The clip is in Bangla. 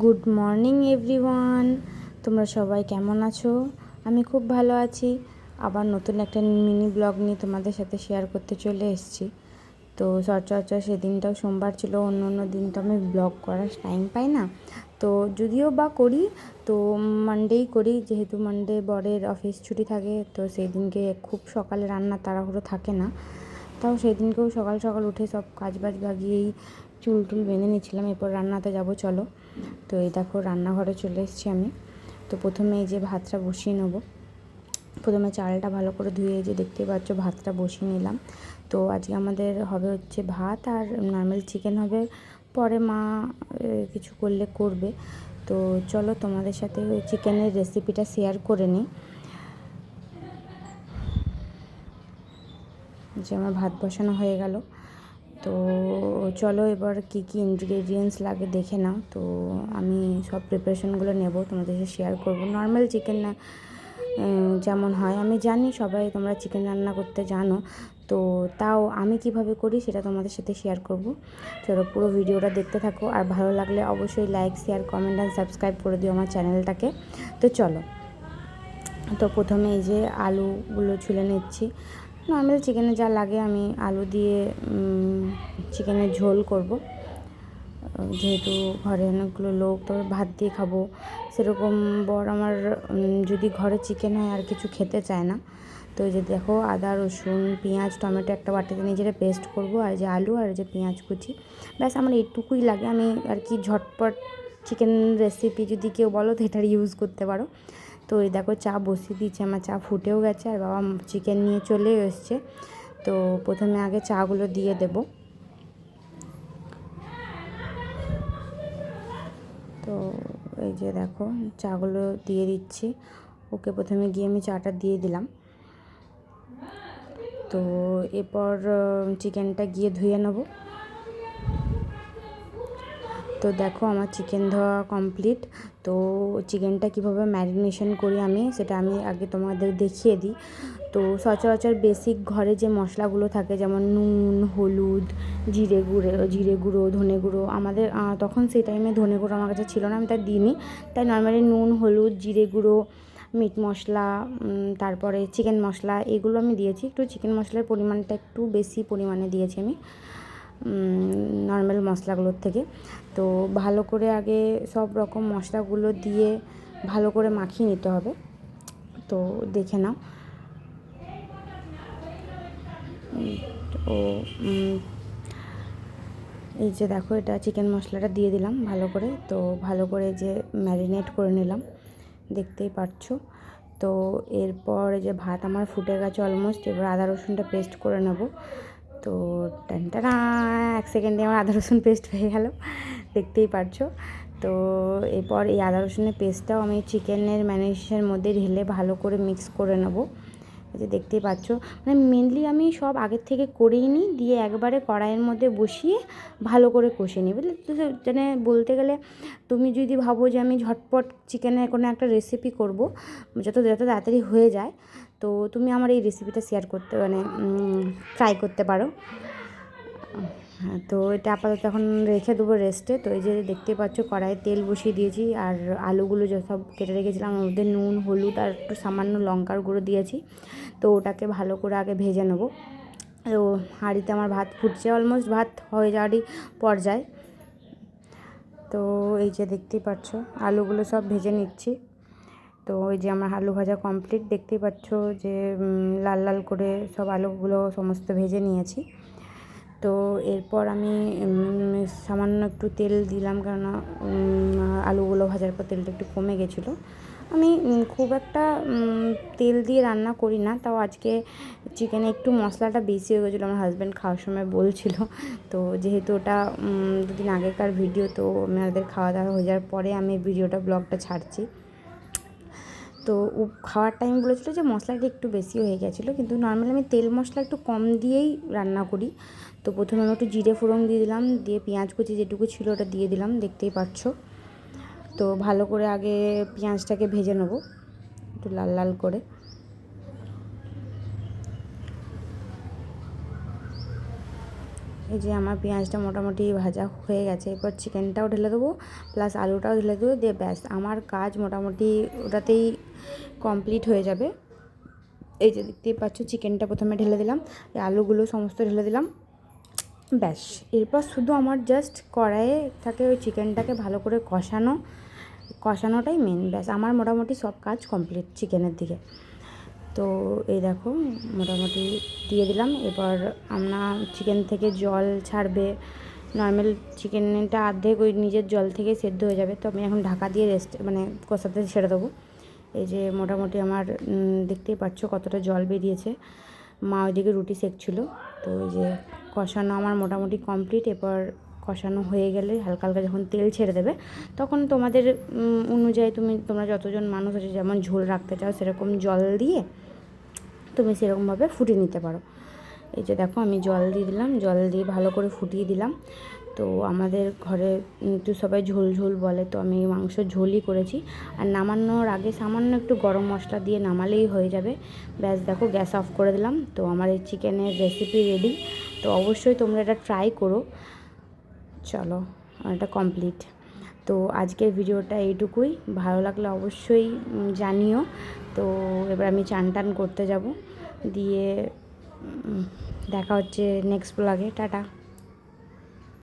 গুড মর্নিং এভরিওয়ান, তোমরা সবাই কেমন আছো? আমি খুব ভালো আছি। আবার নতুন একটা মিনি ব্লগ নিয়ে তোমাদের সাথে শেয়ার করতে চলে এসেছি। তো সচরাচর সেদিনটাও সোমবার ছিল, অন্য অন্য দিন তো আমি ব্লগ করার টাইম পাই না। তো যদিও বা করি, তো মানডেই করি, যেহেতু মানডে বরের অফিস ছুটি থাকে, তো সেই দিনকে খুব সকালে রান্না তাড়াহুড়ো থাকে না। তাও সেদিনকেও সকাল সকাল উঠে সব কাজবাজ ভাগিয়েই চুল টুল বেঁধে নিয়েছিলাম, এরপর রান্নাতে যাব চলো। তো এই দেখো রান্নাঘরে চলে এসেছি আমি। তো প্রথমে এই যে ভাতটা বসিয়ে নেবো। প্রথমে চালটা ভালো করে ধুয়ে, যে দেখতেই পাচ্ছ ভাতটা বসিয়ে নিলাম। তো আজকে আমাদের হবে হচ্ছে ভাত আর নর্মাল চিকেন হবে, পরে মা কিছু করলে করবে। তো চলো তোমাদের সাথে ওই চিকেনের রেসিপিটা শেয়ার করে নিই। যে আমার ভাত বসানো হয়ে গেল। তো চলো এবার কি কি ইনগ্রেডিয়েন্টস লাগে দেখে নাও। তো আমি সব প্রিপারেশনগুলো নেব, তোমাদের সাথে শেয়ার করব। নর্মাল চিকেন না যেমন হয়, আমি জানি সবাই তোমরা চিকেন রান্না করতে জানো, তো তাও আমি কিভাবে করি সেটা তোমাদের সাথে শেয়ার করব। চলো পুরো ভিডিওটা দেখতে থাকো, আর ভালো লাগলে অবশ্যই like, share, comment and subscribe করে দিও আমার চ্যানেলটাকে। তো চলো। তো প্রথমে এই যে আলুগুলো ছুলে নিচ্ছি। নর্মাল চিকেনে যা লাগে, আমি আলু দিয়ে চিকেনের ঝোল করব। যেহেতু ঘরে অনেকগুলো লোক, তবে ভাত দিয়ে খাবো সেরকম বর আমার যদি ঘরে চিকেন হয় আর কিছু খেতে চায় না। তো এই যে দেখো আদা, রসুন, পেঁয়াজ, টমেটো একটা বাটিতে নিজেরা পেস্ট করব, আর যে আলু আর যে পেঁয়াজ কুচি, ব্যাস আমার এইটুকুই লাগে। আমি আর কি ঝটপট চিকেন রেসিপি যদি কেউ বলো তো এটার ইউজ করতে পারো। তো এই দেখো চা বসিয়ে দিয়েছি, আমার চা ফুটেও গেছে, আর বাবা চিকেন নিয়ে চলে এসছে। তো প্রথমে আগে চাগুলো দিয়ে দেব। তো এই যে দেখো চাগুলো দিয়ে দিচ্ছি, ওকে প্রথমে গিয়ে আমি চাটা দিয়ে দিলাম। তো এরপর চিকেনটা গিয়ে ধুয়ে নেব। তো দেখো আমার চিকেন ধোয়া কমপ্লিট। তো চিকেনটা কীভাবে ম্যারিনেশন করি আমি, সেটা আমি আগে তোমাদের দেখিয়ে দিই। তো সচরাচর বেসিক ঘরে যে মশলাগুলো থাকে, যেমন নুন, হলুদ, জিরে গুঁড়ো, ধনে গুঁড়ো, আমাদের তখন সেই টাইমে ধনে গুঁড়ো আমার কাছে ছিল না, আমি তাই দিইনি। তাই নর্মালি নুন, হলুদ, জিরে গুঁড়ো, মিট মশলা, তারপরে চিকেন মশলা, এগুলো আমি দিয়েছি। একটু চিকেন মশলার পরিমাণটা একটু বেশি পরিমাণে দিয়েছি আমি নর্মাল মশলাগুলোর থেকে। তো ভালো করে আগে সব রকম মশলাগুলো দিয়ে ভালো করে মাখিয়ে নিতে হবে। তো দেখে নাও। তো এই যে দেখো এটা চিকেন মশলাটা দিয়ে দিলাম ভালো করে। তো ভালো করে যে ম্যারিনেট করে নিলাম, দেখতেই পাচ্ছ। তো এরপর এই যে ভাত আমার ফুটে গেছে অলমোস্ট, এবার আদা রসুনটা পেস্ট করে নেব। তো টানটানা, 1 সেকেন্ডে আমার আদা রসুন পেস্ট হয়ে গেল, দেখতেই পারছো। তো এরপর এই আদা রসুনের পেস্টটাও আমি চিকেনের ম্যারিনেশনের মধ্যে ঢেলে ভালো করে মিক্স করে নেব। যে দেখতেই পাচ্ছ, মানে মেনলি আমি সব আগের থেকে করেই নিই, দিয়ে একবারে কড়াইয়ের মধ্যে বসিয়ে ভালো করে কষে নিই, বুঝলে। তো মানে বলতে গেলে তুমি যদি ভাবো যে আমি ঝটপট চিকেনের কোনো একটা রেসিপি করব, যত তাড়াতাড়ি হয়ে যায়, তো তুমি আমার এই রেসিপিটা শেয়ার করতে মানে ট্রাই করতে পারো। হ্যাঁ, তো এটা আপাতত এখন রেখে দেবো রেস্টে। তো এই যে দেখতেই পাচ্ছ কড়াইয়ে তেল বসিয়ে দিয়েছি, আর আলুগুলো যে সব কেটে রেখেছিলাম ওর মধ্যে নুন, হলুদ আর একটু সামান্য লঙ্কার গুঁড়ো দিয়েছি। তো ওটাকে ভালো করে আগে ভেজে নেব। তো হাঁড়িতে আমার ভাত ফুটছে, অলমোস্ট ভাত হয়ে যাওয়ারই পর্যায়ে। তো এই যে দেখতেই পাচ্ছ আলুগুলো সব ভেজে নিচ্ছি। তো ওই যে আমার আলু ভাজা কমপ্লিট, দেখতেই পাচ্ছ যে লাল লাল করে সব আলুগুলো সমস্ত ভেজে নিয়েছি। তো এরপর আমি সামান্য একটু তেল দিলাম, কেননা আলুগুলো ভাজার পর তেলটা একটু কমে গেছিলো। আমি খুব একটা তেল দিয়ে রান্না করি না, তাও আজকে চিকেনে একটু মশলাটা বেশি হয়ে গেছিলো, আমার হাজব্যান্ড খাওয়ার সময় বলছিল। তো যেহেতু ওটা 2 দিন আগেকার ভিডিও, তো আমাদের খাওয়া দাওয়া হয়ে যাওয়ার পরে আমি ভিডিওটা ব্লগটা ছাড়ছি। তো ও খাওয়ার টাইম বলেছিলো যে মশলাটা একটু বেশি হয়ে গেছিলো, কিন্তু নর্মালি আমি তেল মশলা একটু কম দিয়েই রান্না করি। তো প্রথমে আমি একটু জিরে ফোড়ন দিয়ে দিলাম, দিয়ে পেঁয়াজ কুচি যেটুকু ছিল ওটা দিয়ে দিলাম, দেখতেই পাচ্ছ। তো ভালো করে আগে পেঁয়াজটাকে ভেজে নেব একটু লাল লাল করে। এই যে আমার পেঁয়াজটা মোটামুটি ভাজা হয়ে গেছে, এরপর চিকেনটাও ঢেলে দেবো প্লাস আলুটাও ঢেলে দেবো, দিয়ে ব্যাস আমার কাজ মোটামুটি ওটাতেই কমপ্লিট হয়ে যাবে। এই যে দেখতেই পাচ্ছ চিকেনটা প্রথমে ঢেলে দিলাম, এই আলুগুলো সমস্ত ঢেলে দিলাম, ব্যাস। এরপর শুধু আমার জাস্ট কড়াইয়ে থাকে ওই চিকেনটাকে ভালো করে কষানোটাই মেন, ব্যাস আমার মোটামুটি সব কাজ কমপ্লিট চিকেনের দিকে। তো এই দেখো মোটামুটি দিয়ে দিলাম। এবার আমরা চিকেন থেকে জল ছাড়বে, নর্মাল চিকেনটা অর্ধেক ওই নিজের জল থেকে সেদ্ধ হয়ে যাবে, তো আমি এখন ঢাকা দিয়ে কষাতে ছেড়ে দেবো। এই যে মোটামুটি আমার দেখতেই পাচ্ছ কতটা জল বেরিয়েছে, মা ওইদিকে রুটি সেঁকছিল। তো ওই যে কষানো আমার মোটামুটি কমপ্লিট। এরপর কষানো হয়ে গেলে হালকা হালকা যখন তেল ছেড়ে দেবে, তখন তোমাদের অনুযায়ী তোমরা যতজন মানুষ আছে যেমন ঝোল রাখতে চাও সেরকম জল দিয়ে তুমি সেরকমভাবে ফুটিয়ে নিতে পারো। এই যে দেখো আমি জল দিয়ে দিলাম, জল দিয়ে ভালো করে ফুটিয়ে দিলাম। তো আমাদের ঘরে তো সবাই ঝোল ঝোল বলে, তো আমি মাংস ঝোলই করেছি। আর নামানোর আগে সামান্য একটু গরম মশলা দিয়ে নামালেই হয়ে যাবে, ব্যাস। দেখো গ্যাস অফ করে দিলাম। তো আমার এই চিকেনের রেসিপি রেডি, তো অবশ্যই তোমরা এটা ট্রাই করো। চলো এটা কমপ্লিট। তো আজকের ভিডিওটা এইটুকুই, ভালো লাগলে অবশ্যই জানিও। তো এবার আমি চান টান করতে যাব, দিয়ে দেখা হচ্ছে নেক্সট ব্লগে। টাটা।